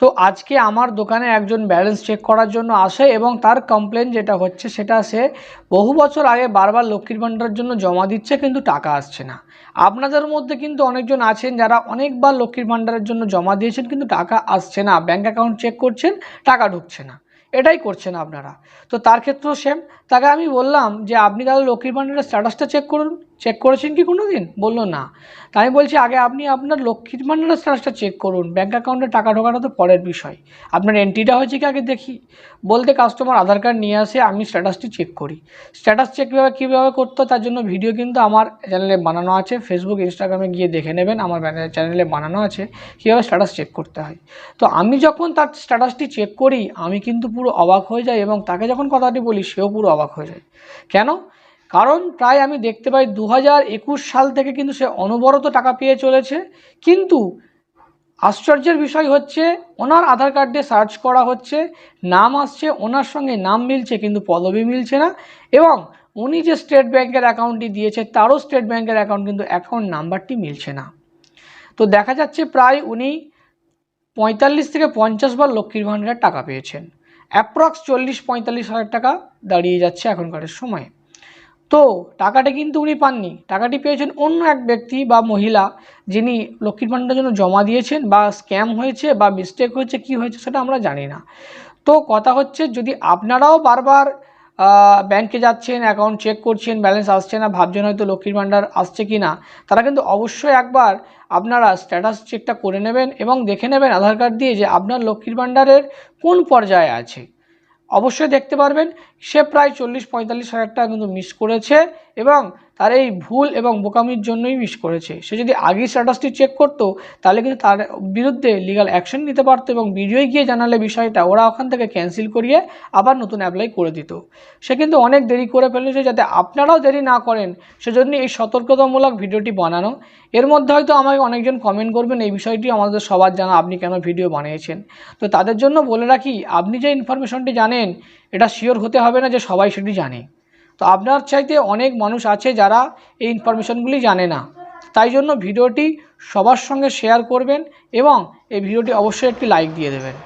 তো আজকে আমার দোকানে একজন ব্যালেন্স চেক করার জন্য আসে এবং তার কমপ্লেন যেটা হচ্ছে সেটা সে বহু বছর আগে বারবার লক্ষ্মীর ভাণ্ডারের জন্য জমা দিচ্ছে কিন্তু টাকা আসছে না। আপনাদের মধ্যে কিন্তু অনেকজন আছেন যারা অনেকবার লক্ষ্মীর ভাণ্ডারের জন্য জমা দিয়েছেন কিন্তু টাকা আসছে না, ব্যাঙ্ক অ্যাকাউন্ট চেক করছেন টাকা ঢুকছে না, এটাই করছেন আপনারা। তো তার ক্ষেত্রেও সেম, তাকে আমি বললাম যে আপনি তাহলে লক্ষ্মীর ভাণ্ডারের স্ট্যাটাসটা চেক করুন, চেক করেছেন কি কোনো দিন? বললো না। তাই আমি বলছি আগে আপনি আপনার লক্ষ্মীর ভাণ্ডারের স্ট্যাটাসটা চেক করুন, ব্যাঙ্ক অ্যাকাউন্টে টাকা ঢোকানো তো পরের বিষয়, আপনার এন্ট্রিটা হয়েছে কি আগে দেখি। বলতে কাস্টমার আধার কার্ড নিয়ে আসে, আমি স্ট্যাটাসটি চেক করি। স্ট্যাটাস চেক কীভাবে করতে তার জন্য ভিডিও কিন্তু আমার চ্যানেলে বানানো আছে, ফেসবুক ইনস্টাগ্রামে গিয়ে দেখে নেবেন, আমার চ্যানেলে বানানো আছে কীভাবে স্ট্যাটাস চেক করতে হয়। তো আমি যখন তার স্ট্যাটাসটি চেক করি আমি কিন্তু পুরো অবাক হয়ে যাই এবং তাকে যখন কথাটি বলি সেও পুরো অবাক হয়ে যায়। কেন? কারণ প্রায় আমি দেখতে পাই 2021 সাল থেকে কিন্তু সে অনবরত টাকা পেয়ে চলেছে, কিন্তু আশ্চর্যের বিষয় হচ্ছে ওনার আধার কার্ডে সার্চ করা হচ্ছে, নাম আসছে, ওনার সঙ্গে নাম মিলছে কিন্তু পদবি মিলছে না, এবং উনি যে স্টেট ব্যাংকের অ্যাকাউন্টটি দিয়েছে তারও স্টেট ব্যাংকের অ্যাকাউন্ট কিন্তু অ্যাকাউন্ট নাম্বারটি মিলছে না। তো দেখা যাচ্ছে প্রায় উনি 45 থেকে 50 বার লক্ষ্মীর ভাণ্ডারের টাকা পেয়েছেন, অ্যাপ্রক্স 40-45 হাজার টাকা দাঁড়িয়ে যাচ্ছে এখনকার সময়ে। তো টাকাটা কিন্তু উনি পাননি, টাকাটি পেয়েছেন অন্য এক ব্যক্তি বা মহিলা যিনি লক্ষ্মীর ভাণ্ডারের জন্য জমা দিয়েছেন, বা স্ক্যাম হয়েছে বা মিস্টেক হয়েছে, কি হয়েছে সেটা আমরা জানি না। তো কথা হচ্ছে যদি আপনারাও বারবার ব্যাংকে যাচ্ছেন, অ্যাকাউন্ট চেক করছেন, ব্যালেন্স আসছে না, ভাবছেন হয়তো লক্ষ্মীর ভাণ্ডার আসছে কি না, তারা কিন্তু অবশ্যই একবার আপনারা স্ট্যাটাস চেকটা করে নেবেন এবং দেখে নেবেন আধার কার্ড দিয়ে যে আপনার লক্ষ্মীর ভাণ্ডারের কোন পর্যায়ে আছে। অবশ্যই দেখতে পারবেন সে প্রায় 40-45 হাজার টাকা কিন্তু মিস করেছে, এবং তার এই ভুল এবং বোকামির জন্যই মিস করেছে। সে যদি আগেই স্ট্যাটাসটি চেক করতো তাহলে কিন্তু তার বিরুদ্ধে লিগাল অ্যাকশন নিতে পারতো এবং ভিডিওয় গিয়ে জানালে বিষয়টা ওরা ওখান থেকে ক্যান্সেল করিয়ে আবার নতুন অ্যাপ্লাই করে দিত। সে কিন্তু অনেক দেরি করে ফেলেছে, যাতে আপনারাও দেরি না করেন সেজন্য এই সতর্কতামূলক ভিডিওটি বানানো। এর মধ্যে হয়তো আমাকে অনেকজন কমেন্ট করবেন এই বিষয়টি আমাদের সবার জানা, আপনি কেন ভিডিও বানিয়েছেন। তো তাদের জন্য বলে রাখি, আপনি যে ইনফরমেশনটি জানেন এটা শিওর হতে হবে না যে সবাই সেটি জানে। তো আপনার চাইতে অনেক মানুষ আছে যারা এই ইনফরমেশনগুলি জানে না, তাই জন্য ভিডিওটি সবার সঙ্গে শেয়ার করবেন এবং এই ভিডিওটি অবশ্যই একটি লাইক দিয়ে দেবেন।